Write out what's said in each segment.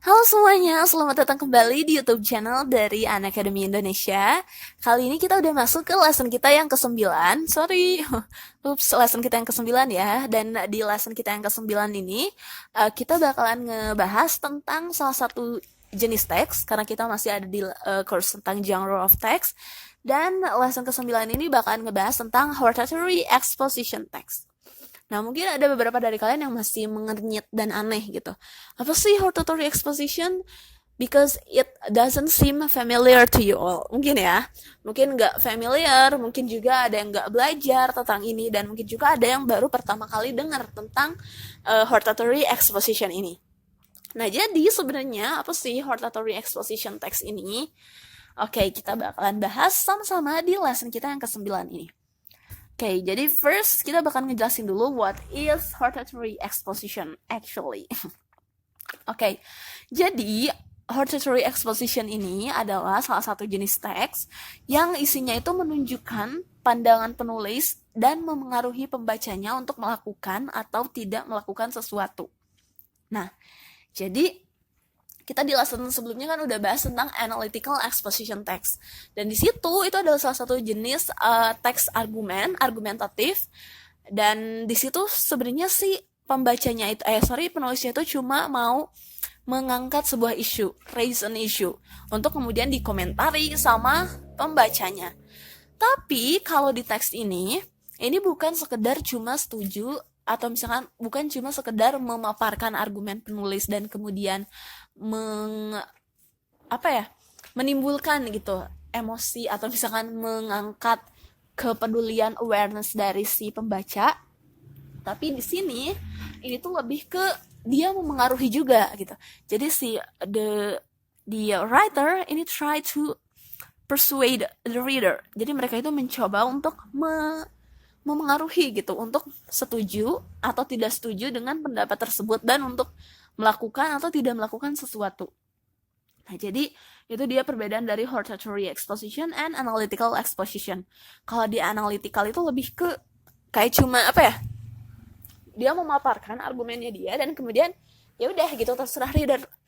Halo semuanya, selamat datang kembali di YouTube channel dari Unacademy Indonesia. Kali ini kita udah masuk ke lesson kita yang ke-9. Sorry, lesson kita yang ke-9 ya. Dan di lesson kita yang ke-9 ini, kita bakalan ngebahas tentang salah satu jenis teks, karena kita masih ada di course tentang genre of text. Dan lesson ke-9 ini bakalan ngebahas tentang hortatory exposition text. Nah, mungkin ada beberapa dari kalian yang masih mengernyit dan aneh gitu. Apa sih hortatory exposition? Because it doesn't seem familiar to you all. Mungkin ya, mungkin nggak familiar, mungkin juga ada yang nggak belajar tentang ini, dan mungkin juga ada yang baru pertama kali dengar tentang hortatory exposition ini. Nah, jadi sebenarnya apa sih hortatory exposition text ini? Oke, kita bakalan bahas sama-sama di lesson kita yang ke-9 ini. Oke, jadi first kita bakal ngejelasin dulu what is hortatory exposition actually. Oke, jadi hortatory exposition ini adalah salah satu jenis teks yang isinya itu menunjukkan pandangan penulis dan memengaruhi pembacanya untuk melakukan atau tidak melakukan sesuatu. Nah, jadi kita di lesson sebelumnya kan udah bahas tentang analytical exposition text. Dan di situ itu adalah salah satu jenis teks argumentatif. Dan di situ sebenarnya sih pembacanya itu, penulisnya itu cuma mau mengangkat sebuah isu, raise an issue, untuk kemudian dikomentari sama pembacanya. Tapi kalau di teks ini bukan sekedar cuma setuju atau misalkan bukan cuma sekedar memaparkan argumen penulis dan kemudian menimbulkan gitu emosi atau misalkan mengangkat kepedulian awareness dari si pembaca, tapi di sini ini tuh lebih ke dia memengaruhi juga gitu. Jadi si the writer ini try to persuade the reader. Jadi mereka itu mencoba untuk memengaruhi gitu, untuk setuju atau tidak setuju dengan pendapat tersebut dan untuk melakukan atau tidak melakukan sesuatu. Nah, jadi itu dia perbedaan dari hortatory exposition and analytical exposition. Kalau di analytical itu lebih ke kayak cuma dia memaparkan argumennya dia dan kemudian ya udah gitu, terserah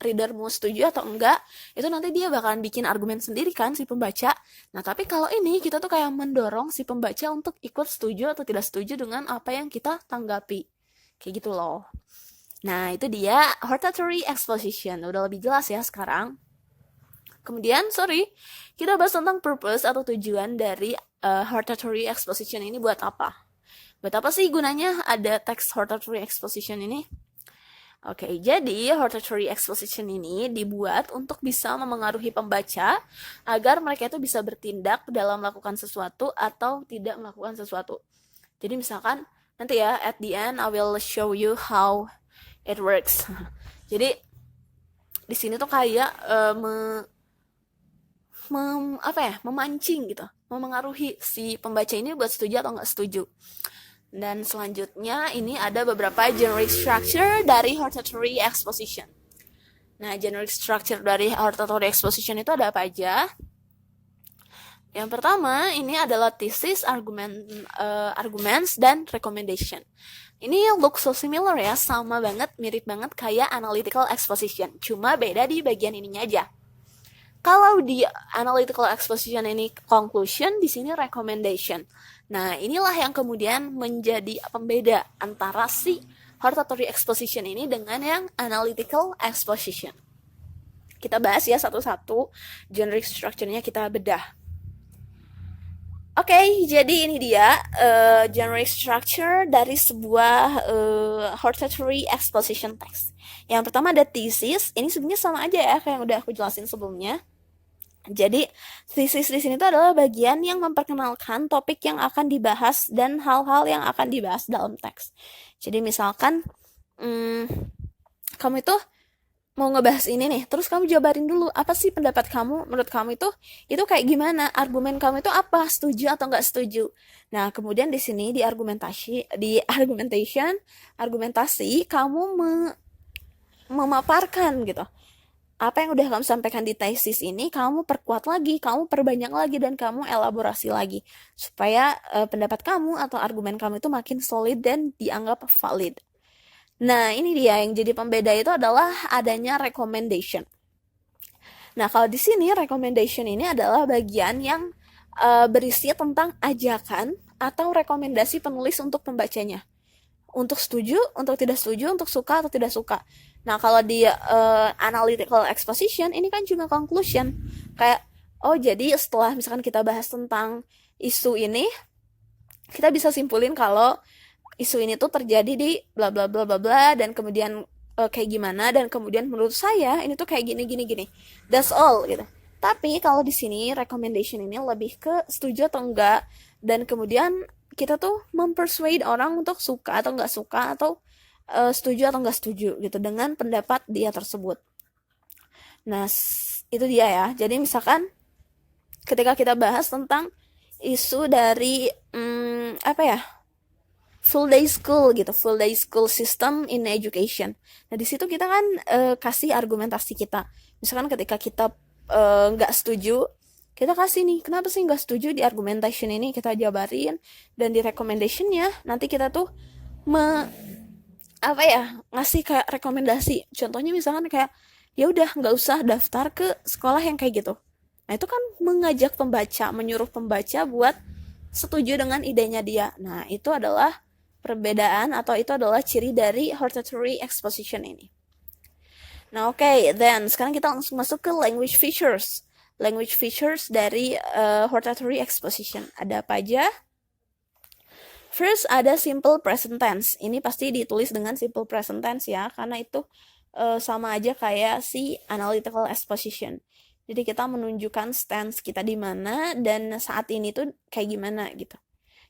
reader mau setuju atau enggak, itu nanti dia bakalan bikin argumen sendiri kan si pembaca. Nah, tapi kalau ini kita tuh kayak mendorong si pembaca untuk ikut setuju atau tidak setuju dengan apa yang kita tanggapi, kayak gitu loh. Nah, itu dia hortatory exposition, udah lebih jelas ya sekarang. Kemudian kita bahas tentang purpose atau tujuan dari hortatory exposition ini buat apa. Buat apa sih gunanya ada teks hortatory exposition ini? Oke, jadi hortatory exposition ini dibuat untuk bisa memengaruhi pembaca agar mereka itu bisa bertindak dalam melakukan sesuatu atau tidak melakukan sesuatu. Jadi misalkan nanti ya at the end I will show you how it works. Jadi di sini tuh kayak memancing gitu, memengaruhi si pembaca ini buat setuju atau nggak setuju. Dan selanjutnya ini ada beberapa generic structure dari hortatory exposition. Nah, generic structure dari hortatory exposition itu ada apa aja? Yang pertama ini adalah thesis, arguments, dan recommendation. Ini look so similar ya, sama banget, mirip banget kayak analytical exposition. Cuma beda di bagian ininya aja. Kalau di analytical exposition ini conclusion, di sini recommendation. Nah, inilah yang kemudian menjadi pembeda antara si hortatory exposition ini dengan yang analytical exposition. Kita bahas ya satu-satu, generic structure-nya kita bedah. Oke, jadi ini dia generic structure dari sebuah hortatory exposition text. Yang pertama ada thesis, ini sebenarnya sama aja ya kayak yang udah aku jelasin sebelumnya. Jadi thesis di sini tuh adalah bagian yang memperkenalkan topik yang akan dibahas dan hal-hal yang akan dibahas dalam teks. Jadi misalkan kamu itu mau ngebahas ini nih, terus kamu jabarin dulu apa sih pendapat kamu, menurut kamu itu kayak gimana, argumen kamu itu apa, setuju atau nggak setuju. Nah, kemudian di sini di argumentasi kamu memaparkan gitu apa yang udah kamu sampaikan di tesis ini, kamu perkuat lagi, kamu perbanyak lagi, dan kamu elaborasi lagi supaya pendapat kamu atau argumen kamu itu makin solid dan dianggap valid. Nah, ini dia yang jadi pembeda itu adalah adanya recommendation. Nah, kalau di sini recommendation ini adalah bagian yang berisi tentang ajakan atau rekomendasi penulis untuk pembacanya. Untuk setuju, untuk tidak setuju, untuk suka atau tidak suka. Nah, kalau di analytical exposition ini kan cuma conclusion. Kayak, oh jadi setelah misalkan kita bahas tentang isu ini, kita bisa simpulin kalau isu ini tuh terjadi di bla bla bla bla bla dan kemudian kayak gimana dan kemudian menurut saya ini tuh kayak gini gini gini. That's all gitu. Tapi kalau di sini recommendation ini lebih ke setuju atau enggak dan kemudian kita tuh mempersuade orang untuk suka atau enggak suka atau setuju atau enggak setuju gitu dengan pendapat dia tersebut. Nah, itu dia ya. Jadi misalkan ketika kita bahas tentang isu dari apa ya? Full day school gitu, full day school system in education. Nah, di situ kita kan kasih argumentasi kita. Misalkan ketika kita nggak setuju, kita kasih nih, kenapa sih nggak setuju di argumentation ini, kita jabarin, dan di recommendationnya nanti kita tuh apa ya, ngasih kayak rekomendasi. Contohnya misalkan kayak, ya udah nggak usah daftar ke sekolah yang kayak gitu. Nah, itu kan mengajak pembaca, menyuruh pembaca buat setuju dengan idenya dia. Nah, itu adalah perbedaan atau itu adalah ciri dari hortatory exposition ini. Nah, oke, then sekarang kita langsung masuk ke language features. Language features dari hortatory exposition. Ada apa aja? First, ada simple present tense. Ini pasti ditulis dengan simple present tense ya, karena itu sama aja kayak si analytical exposition. Jadi kita menunjukkan stance kita di mana dan saat ini tuh kayak gimana gitu.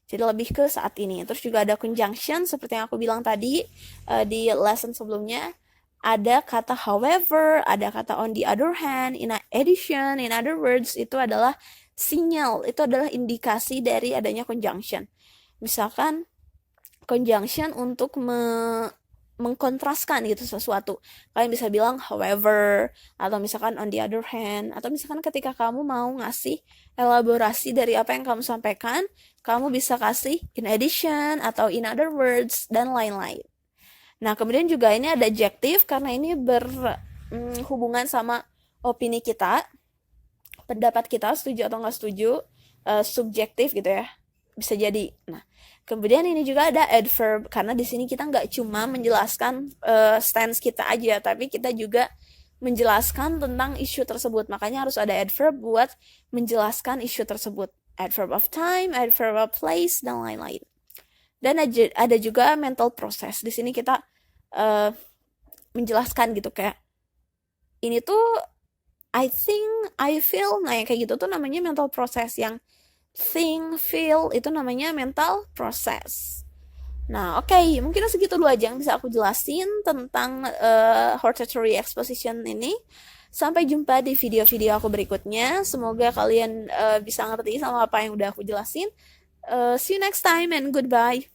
Jadi lebih ke saat ini. Terus juga ada conjunction seperti yang aku bilang tadi di lesson sebelumnya. Ada kata however, ada kata on the other hand, in addition, in other words, itu adalah sinyal, itu adalah indikasi dari adanya conjunction. Misalkan conjunction untuk mengkontraskan gitu sesuatu. Kalian bisa bilang however, atau misalkan on the other hand, atau misalkan ketika kamu mau ngasih elaborasi dari apa yang kamu sampaikan, kamu bisa kasih in addition, atau in other words, dan lain-lain. Nah, kemudian juga ini ada adjective, karena ini berhubungan sama opini kita, pendapat kita, setuju atau nggak setuju, subjektif gitu ya, bisa jadi. Nah, kemudian ini juga ada adverb, karena di sini kita nggak cuma menjelaskan stance kita aja, tapi kita juga menjelaskan tentang isu tersebut. Makanya harus ada adverb buat menjelaskan isu tersebut. Adverb of time, adverb of place, dan lain-lain. Dan ada juga mental process. Di sini kita menjelaskan gitu kayak ini tuh I think, I feel, nah yang kayak gitu tuh namanya mental process. Yang think, feel itu namanya mental process. Nah, oke, mungkin segitu dulu aja yang bisa aku jelasin tentang hortatory exposition ini. Sampai jumpa di video-video aku berikutnya. Semoga kalian bisa ngerti sama apa yang udah aku jelasin. See you next time and goodbye.